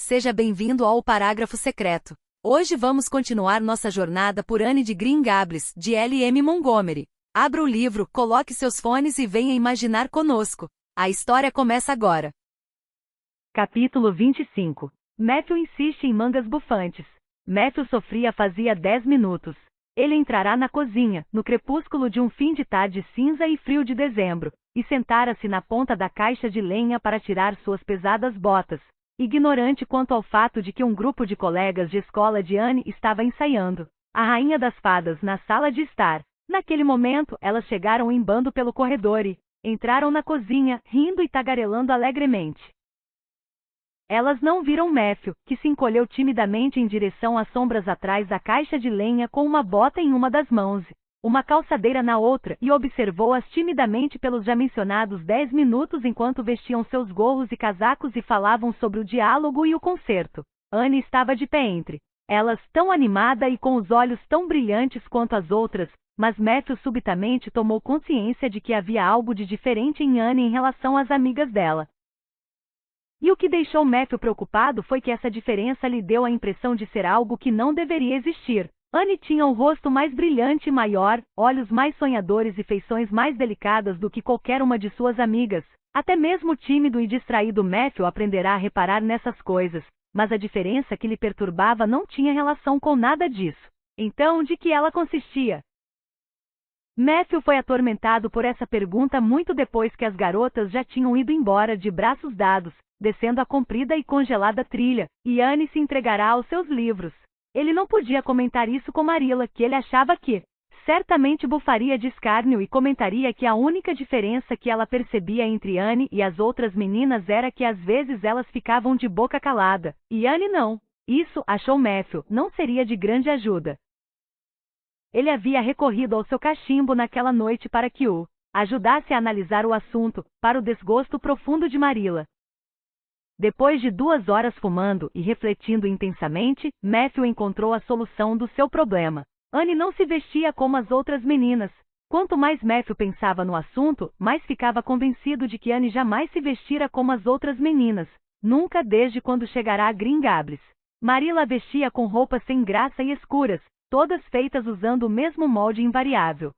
Seja bem-vindo ao Parágrafo Secreto. Hoje vamos continuar nossa jornada por Anne de Green Gables, de L.M. Montgomery. Abra o livro, coloque seus fones e venha imaginar conosco. A história começa agora. Capítulo 25. Matthew insiste em mangas bufantes. Matthew sofria fazia 10 minutos. Ele entrará na cozinha, no crepúsculo de um fim de tarde cinza e frio de dezembro, e sentara-se na ponta da caixa de lenha para tirar suas pesadas botas, ignorante quanto ao fato de que um grupo de colegas de escola de Anne estava ensaiando A Rainha das Fadas na sala de estar. Naquele momento, elas chegaram em bando pelo corredor e entraram na cozinha, rindo e tagarelando alegremente. Elas não viram Matthew, que se encolheu timidamente em direção às sombras atrás da caixa de lenha com uma bota em uma das mãos, uma calçadeira na outra, e observou-as timidamente pelos já mencionados 10 minutos enquanto vestiam seus gorros e casacos e falavam sobre o diálogo e o concerto. Anne estava de pé entre elas, tão animada e com os olhos tão brilhantes quanto as outras, mas Matthew subitamente tomou consciência de que havia algo de diferente em Anne em relação às amigas dela. E o que deixou Matthew preocupado foi que essa diferença lhe deu a impressão de ser algo que não deveria existir. Anne tinha um rosto mais brilhante e maior, olhos mais sonhadores e feições mais delicadas do que qualquer uma de suas amigas. Até mesmo o tímido e distraído Matthew aprenderá a reparar nessas coisas, mas a diferença que lhe perturbava não tinha relação com nada disso. Então, de que ela consistia? Matthew foi atormentado por essa pergunta muito depois que as garotas já tinham ido embora de braços dados, descendo a comprida e congelada trilha, e Anne se entregará aos seus livros. Ele não podia comentar isso com Marilla, que ele achava que certamente bufaria de escárnio e comentaria que a única diferença que ela percebia entre Anne e as outras meninas era que às vezes elas ficavam de boca calada, e Anne não. Isso, achou Matthew, não seria de grande ajuda. Ele havia recorrido ao seu cachimbo naquela noite para que o ajudasse a analisar o assunto, para o desgosto profundo de Marilla. Depois de 2 horas fumando e refletindo intensamente, Matthew encontrou a solução do seu problema. Anne não se vestia como as outras meninas. Quanto mais Matthew pensava no assunto, mais ficava convencido de que Anne jamais se vestira como as outras meninas, nunca desde quando chegará a Green Gables. Marilla vestia com roupas sem graça e escuras, todas feitas usando o mesmo molde invariável.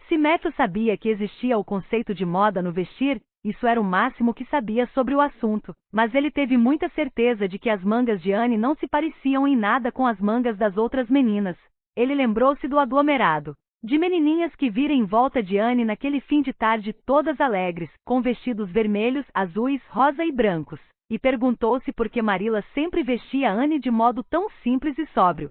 Se Matthew sabia que existia o conceito de moda no vestir, isso era o máximo que sabia sobre o assunto, mas ele teve muita certeza de que as mangas de Anne não se pareciam em nada com as mangas das outras meninas. Ele lembrou-se do aglomerado de menininhas que vira em volta de Anne naquele fim de tarde, todas alegres, com vestidos vermelhos, azuis, rosa e brancos, e perguntou-se por que Marilla sempre vestia Anne de modo tão simples e sóbrio.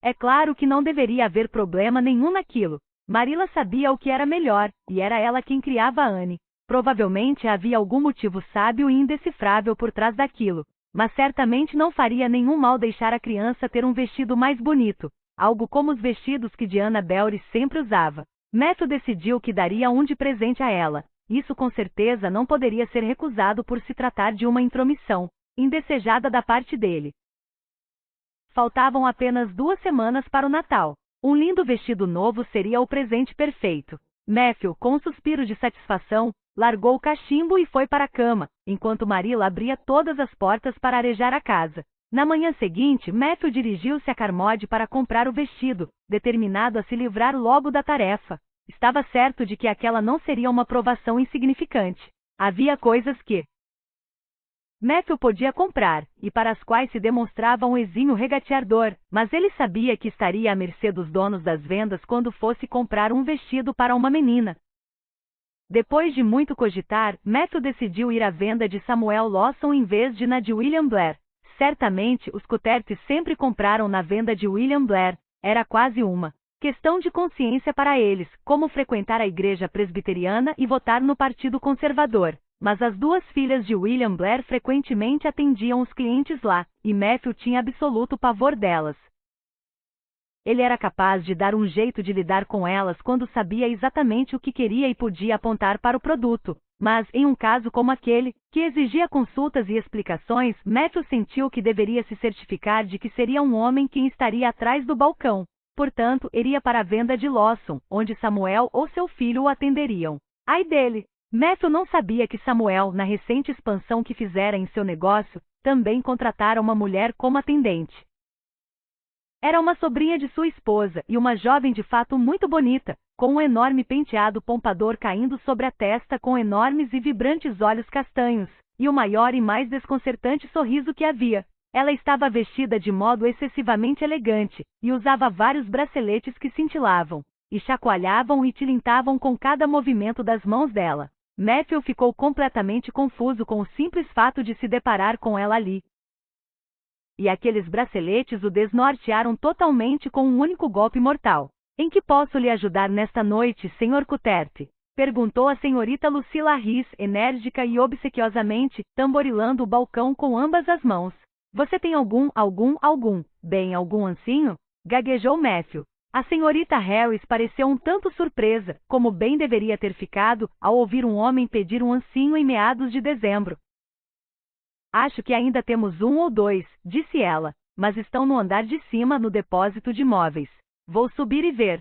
É claro que não deveria haver problema nenhum naquilo. Marilla sabia o que era melhor, e era ela quem criava Anne. Provavelmente havia algum motivo sábio e indecifrável por trás daquilo, mas certamente não faria nenhum mal deixar a criança ter um vestido mais bonito, algo como os vestidos que Diana Belry sempre usava. Matthew decidiu que daria um de presente a ela. Isso com certeza não poderia ser recusado por se tratar de uma intromissão indesejada da parte dele. Faltavam apenas 2 semanas para o Natal. Um lindo vestido novo seria o presente perfeito. Matthew, com um suspiro de satisfação, largou o cachimbo e foi para a cama, enquanto Marilla abria todas as portas para arejar a casa. Na manhã seguinte, Matthew dirigiu-se a Carmody para comprar o vestido, determinado a se livrar logo da tarefa. Estava certo de que aquela não seria uma provação insignificante. Havia coisas que Matthew podia comprar, e para as quais se demonstrava um exímio regateador, mas ele sabia que estaria à mercê dos donos das vendas quando fosse comprar um vestido para uma menina. Depois de muito cogitar, Matthew decidiu ir à venda de Samuel Lawson em vez de na de William Blair. Certamente, os Cottertes sempre compraram na venda de William Blair. Era quase uma questão de consciência para eles, como frequentar a igreja presbiteriana e votar no Partido Conservador. Mas as 2 filhas de William Blair frequentemente atendiam os clientes lá, e Matthew tinha absoluto pavor delas. Ele era capaz de dar um jeito de lidar com elas quando sabia exatamente o que queria e podia apontar para o produto. Mas, em um caso como aquele, que exigia consultas e explicações, Matthew sentiu que deveria se certificar de que seria um homem quem estaria atrás do balcão. Portanto, iria para a venda de Lawson, onde Samuel ou seu filho o atenderiam. Ai dele! Matthew não sabia que Samuel, na recente expansão que fizera em seu negócio, também contratara uma mulher como atendente. Era uma sobrinha de sua esposa e uma jovem de fato muito bonita, com um enorme penteado pompador caindo sobre a testa com enormes e vibrantes olhos castanhos, e o maior e mais desconcertante sorriso que havia. Ela estava vestida de modo excessivamente elegante, e usava vários braceletes que cintilavam, e chacoalhavam e tilintavam com cada movimento das mãos dela. Matthew ficou completamente confuso com o simples fato de se deparar com ela ali. E aqueles braceletes o desnortearam totalmente com um único golpe mortal. Em que posso lhe ajudar nesta noite, Sr. Cuterte? Perguntou a senhorita Lucilla Riz, enérgica e obsequiosamente, tamborilando o balcão com ambas as mãos. Você tem algum ancinho? Gaguejou Matthew. A senhorita Harris pareceu um tanto surpresa, como bem deveria ter ficado, ao ouvir um homem pedir um ancinho em meados de dezembro. Acho que ainda temos 1 ou 2, disse ela, mas estão no andar de cima no depósito de móveis. Vou subir e ver.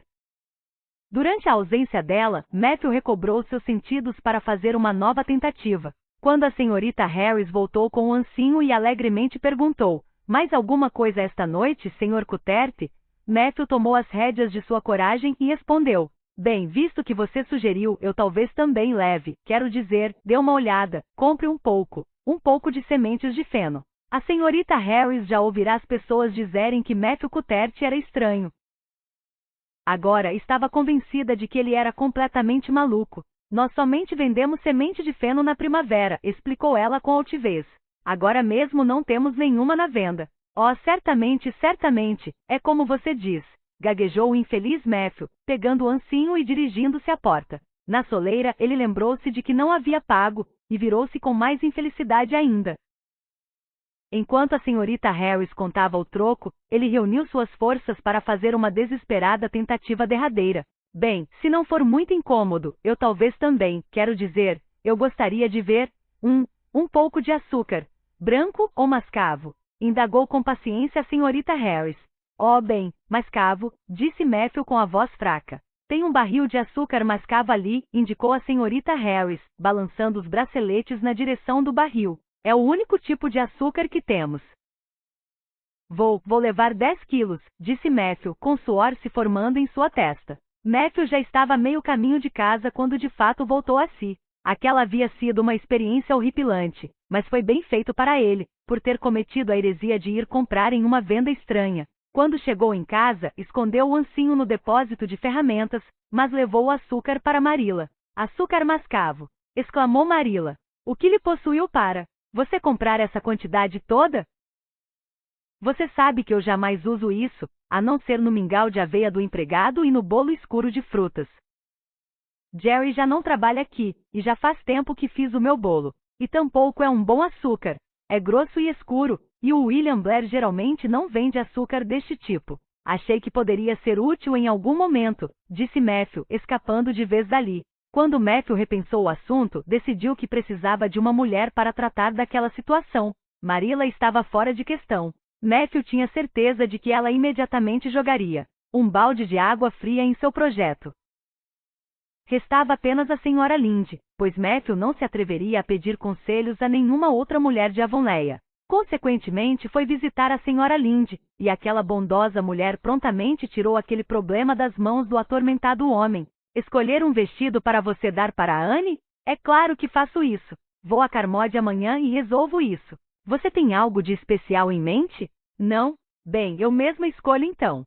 Durante a ausência dela, Matthew recobrou seus sentidos para fazer uma nova tentativa. Quando a senhorita Harris voltou com o ancinho e alegremente perguntou: mais alguma coisa esta noite, Sr. Cuterte? Matthew tomou as rédeas de sua coragem e respondeu: bem, visto que você sugeriu, eu talvez também leve, quero dizer, dê uma olhada, compre um pouco de sementes de feno. A senhorita Harris já ouvirá as pessoas dizerem que Matthew Cuterte era estranho. Agora estava convencida de que ele era completamente maluco. Nós somente vendemos semente de feno na primavera, explicou ela com altivez. Agora mesmo não temos nenhuma na venda. Oh, certamente, é como você diz, gaguejou o infeliz Matthew, pegando o ancinho e dirigindo-se à porta. Na soleira, ele lembrou-se de que não havia pago, e virou-se com mais infelicidade ainda. Enquanto a senhorita Harris contava o troco, ele reuniu suas forças para fazer uma desesperada tentativa derradeira. Bem, se não for muito incômodo, eu talvez também, quero dizer, eu gostaria de ver um pouco de açúcar, branco ou mascavo? Indagou com paciência a senhorita Harris. Oh, bem, mascavo, disse Matthew com a voz fraca. Tem um barril de açúcar mascavo ali, indicou a senhorita Harris, balançando os braceletes na direção do barril. É o único tipo de açúcar que temos. Vou levar 10 quilos, disse Matthew, com suor se formando em sua testa. Matthew já estava a meio caminho de casa quando de fato voltou a si. Aquela havia sido uma experiência horripilante, mas foi bem feito para ele, por ter cometido a heresia de ir comprar em uma venda estranha. Quando chegou em casa, escondeu o ancinho no depósito de ferramentas, mas levou o açúcar para Marilla. Açúcar mascavo, exclamou Marilla. O que lhe possuiu para você comprar essa quantidade toda? Você sabe que eu jamais uso isso, a não ser no mingau de aveia do empregado e no bolo escuro de frutas. Jerry já não trabalha aqui, e já faz tempo que fiz o meu bolo. E tampouco é um bom açúcar. É grosso e escuro, e o William Blair geralmente não vende açúcar deste tipo. Achei que poderia ser útil em algum momento, disse Matthew, escapando de vez dali. Quando Matthew repensou o assunto, decidiu que precisava de uma mulher para tratar daquela situação. Marilla estava fora de questão. Matthew tinha certeza de que ela imediatamente jogaria um balde de água fria em seu projeto. Restava apenas a senhora Lynde, pois Matthew não se atreveria a pedir conselhos a nenhuma outra mulher de Avonlea. Consequentemente, foi visitar a senhora Lynde, e aquela bondosa mulher prontamente tirou aquele problema das mãos do atormentado homem. Escolher um vestido para você dar para a Anne? É claro que faço isso. Vou a Carmode amanhã e resolvo isso. Você tem algo de especial em mente? Não? Bem, eu mesma escolho então.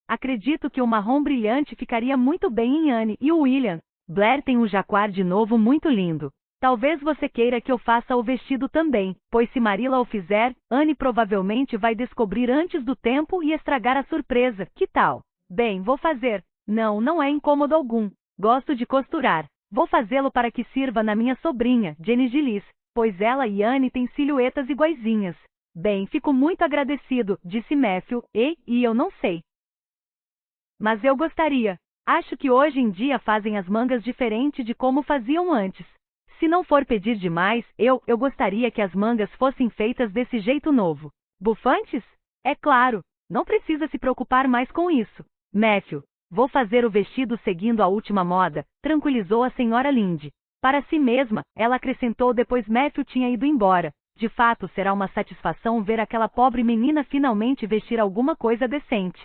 Acredito que o marrom brilhante ficaria muito bem em Anne e o William. Blair tem um jaquar de novo muito lindo. Talvez você queira que eu faça o vestido também, pois se Marilla o fizer, Anne provavelmente vai descobrir antes do tempo e estragar a surpresa. Que tal? Bem, vou fazer. Não é incômodo algum. Gosto de costurar. Vou fazê-lo para que sirva na minha sobrinha, Jenny Gillis, pois ela e Anne têm silhuetas iguaizinhas. Bem, fico muito agradecido, disse Matthew, e eu não sei. Mas eu gostaria. Acho que hoje em dia fazem as mangas diferente de como faziam antes. Se não for pedir demais, eu gostaria que as mangas fossem feitas desse jeito novo. Bufantes? É claro, não precisa se preocupar mais com isso. Matthew, Vou fazer o vestido seguindo a última moda, tranquilizou a senhora Lynde. Para si mesma, ela acrescentou depois Matthew tinha ido embora. De fato, será uma satisfação ver aquela pobre menina finalmente vestir alguma coisa decente.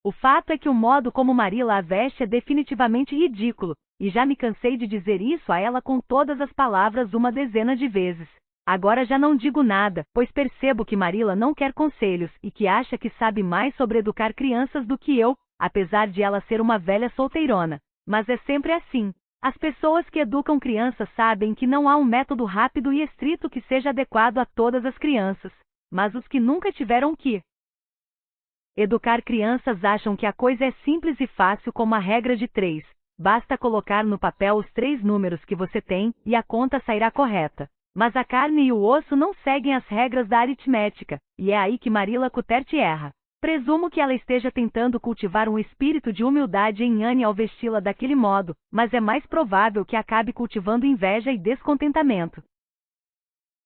O fato é que o modo como Marilla a veste é definitivamente ridículo, e já me cansei de dizer isso a ela com todas as palavras uma dezena de vezes. Agora já não digo nada, pois percebo que Marilla não quer conselhos e que acha que sabe mais sobre educar crianças do que eu, apesar de ela ser uma velha solteirona. Mas é sempre assim. As pessoas que educam crianças sabem que não há um método rápido e estrito que seja adequado a todas as crianças, mas os que nunca tiveram que educar crianças acham que a coisa é simples e fácil como a regra de 3. Basta colocar no papel os 3 números que você tem e a conta sairá correta. Mas a carne e o osso não seguem as regras da aritmética, e é aí que Marilla Cuthbert erra. Presumo que ela esteja tentando cultivar um espírito de humildade em Anne ao vesti-la daquele modo, mas é mais provável que acabe cultivando inveja e descontentamento.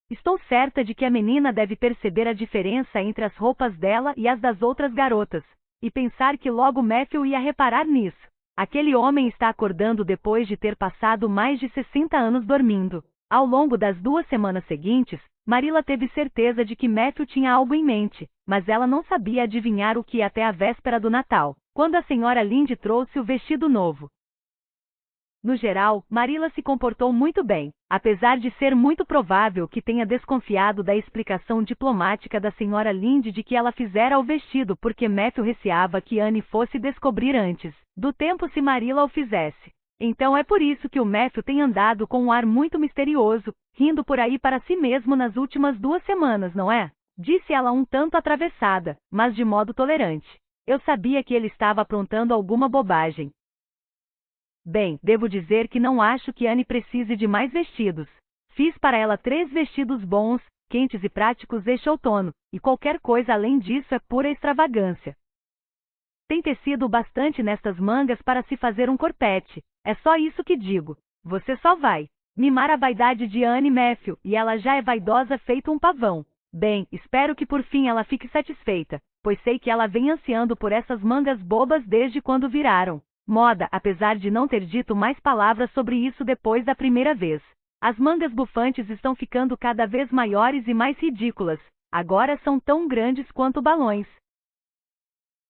Estou certa de que a menina deve perceber a diferença entre as roupas dela e as das outras garotas, e pensar que logo Matthew ia reparar nisso. Aquele homem está acordando depois de ter passado mais de 60 anos dormindo. Ao longo das 2 semanas seguintes, Marilla teve certeza de que Matthew tinha algo em mente, mas ela não sabia adivinhar o que até a véspera do Natal, quando a senhora Lynde trouxe o vestido novo. No geral, Marilla se comportou muito bem, apesar de ser muito provável que tenha desconfiado da explicação diplomática da senhora Lynde de que ela fizera o vestido porque Matthew receava que Anne fosse descobrir antes do tempo se Marilla o fizesse. Então é por isso que o Matthew tem andado com um ar muito misterioso, rindo por aí para si mesmo nas últimas 2 semanas, não é? Disse ela um tanto atravessada, mas de modo tolerante. Eu sabia que ele estava aprontando alguma bobagem. Bem, devo dizer que não acho que Anne precise de mais vestidos. Fiz para ela 3 vestidos bons, quentes e práticos este outono, e qualquer coisa além disso é pura extravagância. Tem tecido bastante nestas mangas para se fazer um corpete. É só isso que digo. Você só vai mimar a vaidade de Anne Matthew, e ela já é vaidosa feito um pavão. Bem, espero que por fim ela fique satisfeita, pois sei que ela vem ansiando por essas mangas bobas desde quando viraram moda, apesar de não ter dito mais palavras sobre isso depois da primeira vez. As mangas bufantes estão ficando cada vez maiores e mais ridículas. Agora são tão grandes quanto balões.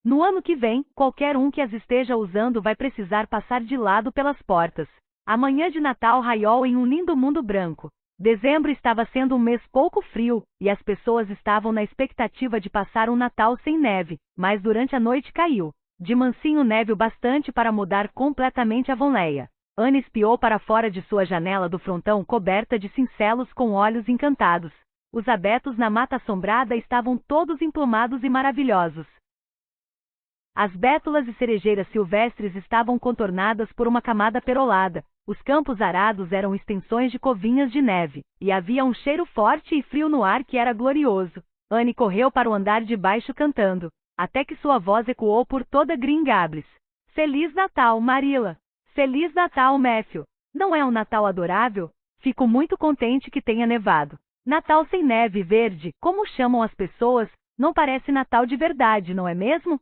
No ano que vem, qualquer um que as esteja usando vai precisar passar de lado pelas portas. A manhã de Natal raiou em um lindo mundo branco. Dezembro estava sendo um mês pouco frio, e as pessoas estavam na expectativa de passar um Natal sem neve, mas durante a noite caiu. De mansinho neve o bastante para mudar completamente a Avonlea. Anne espiou para fora de sua janela do frontão coberta de cincelos com olhos encantados. Os abetos na mata assombrada estavam todos emplumados e maravilhosos. As bétulas e cerejeiras silvestres estavam contornadas por uma camada perolada. Os campos arados eram extensões de covinhas de neve, e havia um cheiro forte e frio no ar que era glorioso. Anne correu para o andar de baixo cantando, até que sua voz ecoou por toda Green Gables. Feliz Natal, Marilla! Feliz Natal, Matthew! Não é um Natal adorável? Fico muito contente que tenha nevado. Natal sem neve verde, como chamam as pessoas, não parece Natal de verdade, não é mesmo?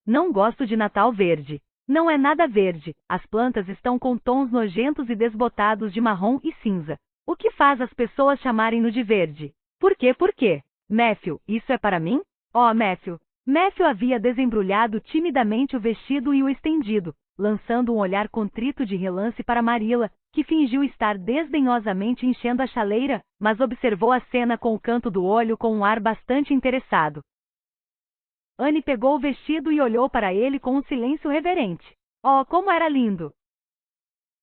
Não gosto de Natal verde. Não é nada verde, as plantas estão com tons nojentos e desbotados de marrom e cinza. O que faz as pessoas chamarem-no de verde? Por quê? Por quê? Matthew, isso é para mim? Oh, Matthew! Matthew havia desembrulhado timidamente o vestido e o estendido, lançando um olhar contrito de relance para Marilla, que fingiu estar desdenhosamente enchendo a chaleira, mas observou a cena com o canto do olho com um ar bastante interessado. Anne pegou o vestido e olhou para ele com um silêncio reverente. Oh, como era lindo!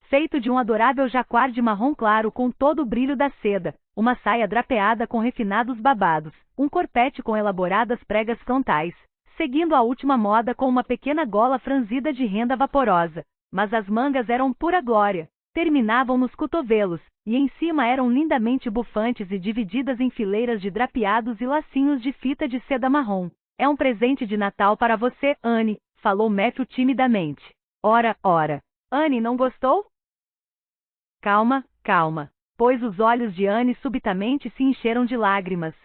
Feito de um adorável jaquar de marrom claro com todo o brilho da seda, uma saia drapeada com refinados babados, um corpete com elaboradas pregas frontais, seguindo a última moda com uma pequena gola franzida de renda vaporosa. Mas as mangas eram pura glória, terminavam nos cotovelos, e em cima eram lindamente bufantes e divididas em fileiras de drapeados e lacinhos de fita de seda marrom. É um presente de Natal para você, Anne, falou Matthew timidamente. Ora, ora. Anne não gostou? Calma, calma, pois os olhos de Anne subitamente se encheram de lágrimas.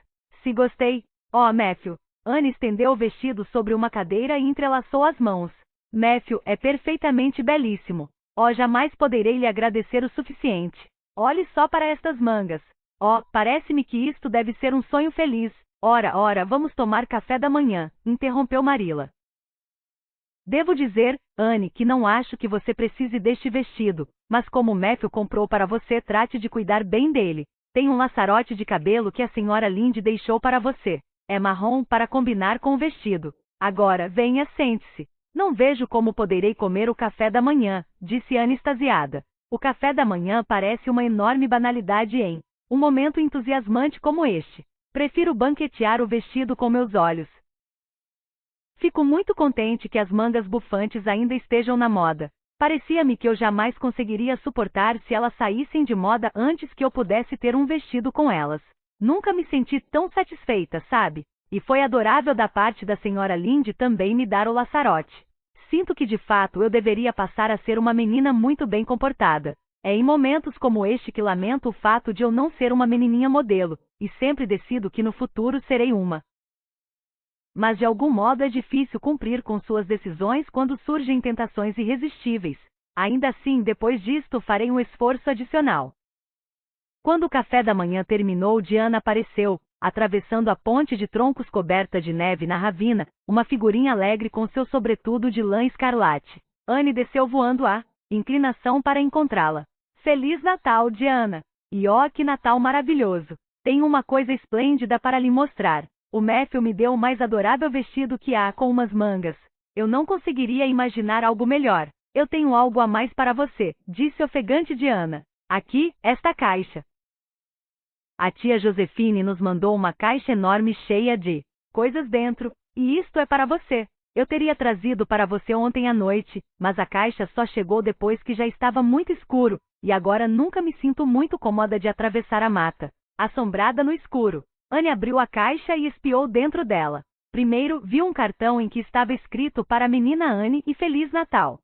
Se gostei, oh Matthew, Anne estendeu o vestido sobre uma cadeira e entrelaçou as mãos. Matthew é perfeitamente belíssimo. Oh, jamais poderei lhe agradecer o suficiente. Olhe só para estas mangas. Oh, parece-me que isto deve ser um sonho feliz. Ora, vamos tomar café da manhã, interrompeu Marilla. Devo dizer, Anne, que não acho que você precise deste vestido, mas como Matthew comprou para você, trate de cuidar bem dele. Tem um laçarote de cabelo que a senhora Lynde deixou para você. É marrom para combinar com o vestido. Agora, venha, sente-se. Não vejo como poderei comer o café da manhã, disse Anne extasiada. O café da manhã parece uma enorme banalidade em um momento entusiasmante como este. Prefiro banquetear o vestido com meus olhos. Fico muito contente que as mangas bufantes ainda estejam na moda. Parecia-me que eu jamais conseguiria suportar se elas saíssem de moda antes que eu pudesse ter um vestido com elas. Nunca me senti tão satisfeita, sabe? E foi adorável da parte da senhora Lynde também me dar o laçarote. Sinto que de fato eu deveria passar a ser uma menina muito bem comportada. É em momentos como este que lamento o fato de eu não ser uma menininha modelo, e sempre decido que no futuro serei uma. Mas de algum modo é difícil cumprir com suas decisões quando surgem tentações irresistíveis. Ainda assim, depois disto farei um esforço adicional. Quando o café da manhã terminou, Diana apareceu, atravessando a ponte de troncos coberta de neve na ravina, uma figurinha alegre com seu sobretudo de lã escarlate. Anne desceu voando a inclinação para encontrá-la. Feliz Natal, Diana! E ó, que Natal maravilhoso! Tenho uma coisa esplêndida para lhe mostrar. O Matthew me deu o mais adorável vestido que há, com umas mangas. Eu não conseguiria imaginar algo melhor. Eu tenho algo a mais para você, disse ofegante Diana. Aqui, esta caixa. A tia Josefine nos mandou uma caixa enorme cheia de coisas dentro, e isto é para você. Eu teria trazido para você ontem à noite, mas a caixa só chegou depois que já estava muito escuro, e agora nunca me sinto muito cômoda de atravessar a mata, assombrada no escuro. Anne abriu a caixa e espiou dentro dela. Primeiro, viu um cartão em que estava escrito para a menina Anne e Feliz Natal.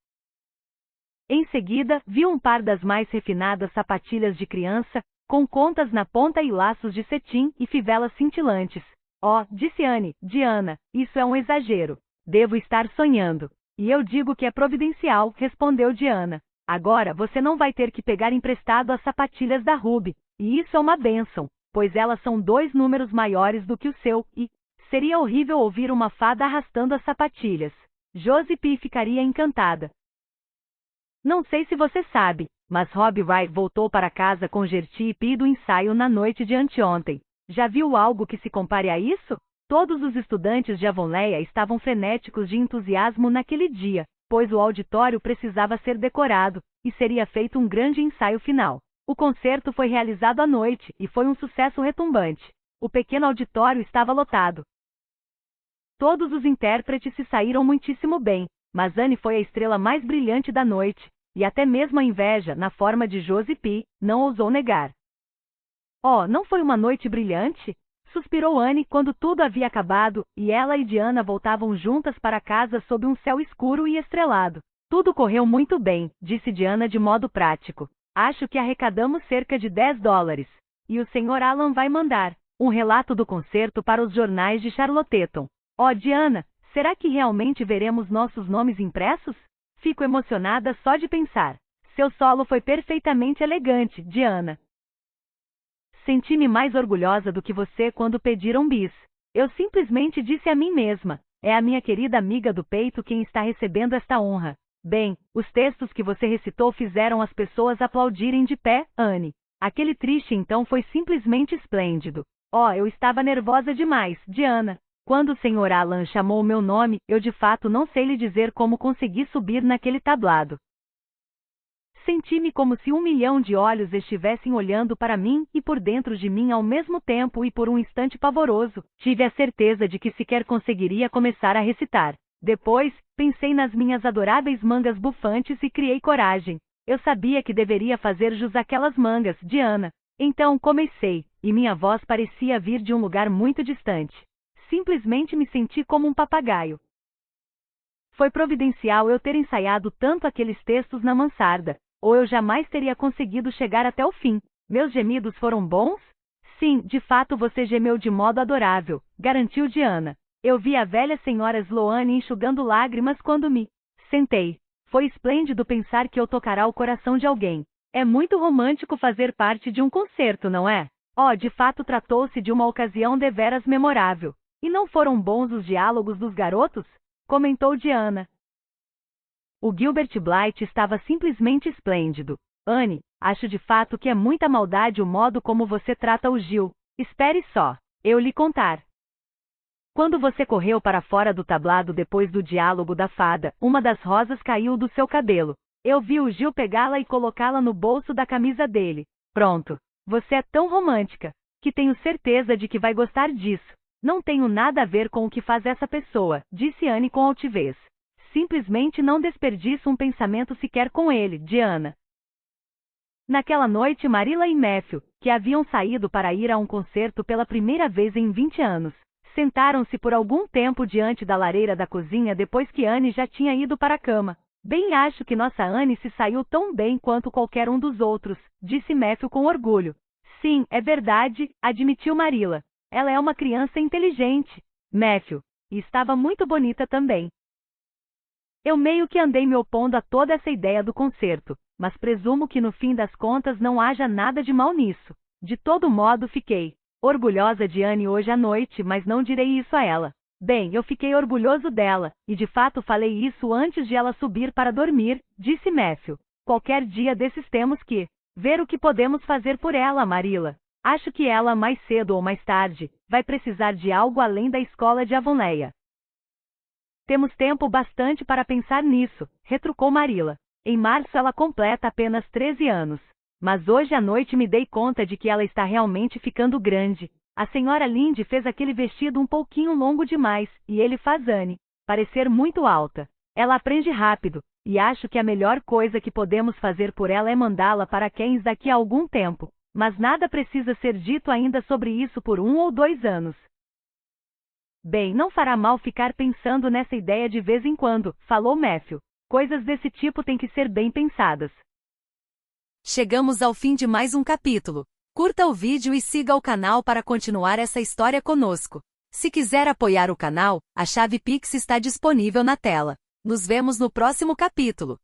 Em seguida, viu um par das mais refinadas sapatilhas de criança, com contas na ponta e laços de cetim e fivelas cintilantes. Oh, disse Anne, Diana, isso é um exagero. Devo estar sonhando. E eu digo que é providencial, respondeu Diana. Agora você não vai ter que pegar emprestado as sapatilhas da Ruby, e isso é uma bênção, pois elas são 2 números maiores do que o seu, e seria horrível ouvir uma fada arrastando as sapatilhas. Josie P. ficaria encantada. Não sei se você sabe, mas Rob Wright voltou para casa com Gertie P. do ensaio na noite de anteontem. Já viu algo que se compare a isso? Todos os estudantes de Avonlea estavam frenéticos de entusiasmo naquele dia, pois o auditório precisava ser decorado, e seria feito um grande ensaio final. O concerto foi realizado à noite, e foi um sucesso retumbante. O pequeno auditório estava lotado. Todos os intérpretes se saíram muitíssimo bem, mas Anne foi a estrela mais brilhante da noite, e até mesmo a inveja, na forma de Josie P., não ousou negar. Oh, não foi uma noite brilhante? Suspirou Anne quando tudo havia acabado, e ela e Diana voltavam juntas para casa sob um céu escuro e estrelado. Tudo correu muito bem, disse Diana de modo prático. Acho que arrecadamos cerca de $10. E o Sr. Alan vai mandar um relato do concerto para os jornais de Charlottetown. Oh, Diana, será que realmente veremos nossos nomes impressos? Fico emocionada só de pensar. Seu solo foi perfeitamente elegante, Diana. Senti-me mais orgulhosa do que você quando pediram bis. Eu simplesmente disse a mim mesma, é a minha querida amiga do peito quem está recebendo esta honra. Bem, os textos que você recitou fizeram as pessoas aplaudirem de pé, Anne. Aquele triste então foi simplesmente esplêndido. Oh, eu estava nervosa demais, Diana. Quando o Sr. Alan chamou o meu nome, eu de fato não sei lhe dizer como consegui subir naquele tablado. Senti-me como se 1 milhão de olhos estivessem olhando para mim e por dentro de mim ao mesmo tempo e por um instante pavoroso, tive a certeza de que sequer conseguiria começar a recitar. Depois, pensei nas minhas adoráveis mangas bufantes e criei coragem. Eu sabia que deveria fazer jus àquelas mangas, Diana. Então comecei, e minha voz parecia vir de um lugar muito distante. Simplesmente me senti como um papagaio. Foi providencial eu ter ensaiado tanto aqueles textos na mansarda, ou eu jamais teria conseguido chegar até o fim. Meus gemidos foram bons? Sim, de fato você gemeu de modo adorável, garantiu Diana. Eu vi a velha senhora Sloane enxugando lágrimas quando me sentei. Foi esplêndido pensar que eu tocará o coração de alguém. É muito romântico fazer parte de um concerto, não é? Oh, de fato tratou-se de uma ocasião deveras memorável. E não foram bons os diálogos dos garotos? Comentou Diana. O Gilbert Blythe estava simplesmente esplêndido. Anne, acho de fato que é muita maldade o modo como você trata o Gil. Espere só, eu lhe contar. Quando você correu para fora do tablado depois do diálogo da fada, uma das rosas caiu do seu cabelo. Eu vi o Gil pegá-la e colocá-la no bolso da camisa dele. Pronto. Você é tão romântica, que tenho certeza de que vai gostar disso. Não tenho nada a ver com o que faz essa pessoa, disse Anne com altivez. Simplesmente não desperdiço um pensamento sequer com ele, Diana. Naquela noite Marilla e Matthew, que haviam saído para ir a um concerto pela primeira vez em 20 anos, sentaram-se por algum tempo diante da lareira da cozinha depois que Anne já tinha ido para a cama. Bem acho que nossa Anne se saiu tão bem quanto qualquer um dos outros, disse Matthew com orgulho. Sim, é verdade, admitiu Marilla. Ela é uma criança inteligente. Matthew. E estava muito bonita também. Eu meio que andei me opondo a toda essa ideia do concerto, mas presumo que no fim das contas não haja nada de mal nisso. De todo modo fiquei orgulhosa de Anne hoje à noite, mas não direi isso a ela. Bem, eu fiquei orgulhoso dela, e de fato falei isso antes de ela subir para dormir, disse Matthew. Qualquer dia desses temos que ver o que podemos fazer por ela, Marilla. Acho que ela, mais cedo ou mais tarde, vai precisar de algo além da escola de Avonlea. Temos tempo bastante para pensar nisso, retrucou Marilla. Em março ela completa apenas 13 anos. Mas hoje à noite me dei conta de que ela está realmente ficando grande. A senhora Lynde fez aquele vestido um pouquinho longo demais, e ele faz Anne parecer muito alta. Ela aprende rápido, e acho que a melhor coisa que podemos fazer por ela é mandá-la para Keynes daqui a algum tempo. Mas nada precisa ser dito ainda sobre isso por 1 ou 2 anos. Bem, não fará mal ficar pensando nessa ideia de vez em quando, falou Matthew. Coisas desse tipo têm que ser bem pensadas. Chegamos ao fim de mais um capítulo. Curta o vídeo e siga o canal para continuar essa história conosco. Se quiser apoiar o canal, a chave Pix está disponível na tela. Nos vemos no próximo capítulo.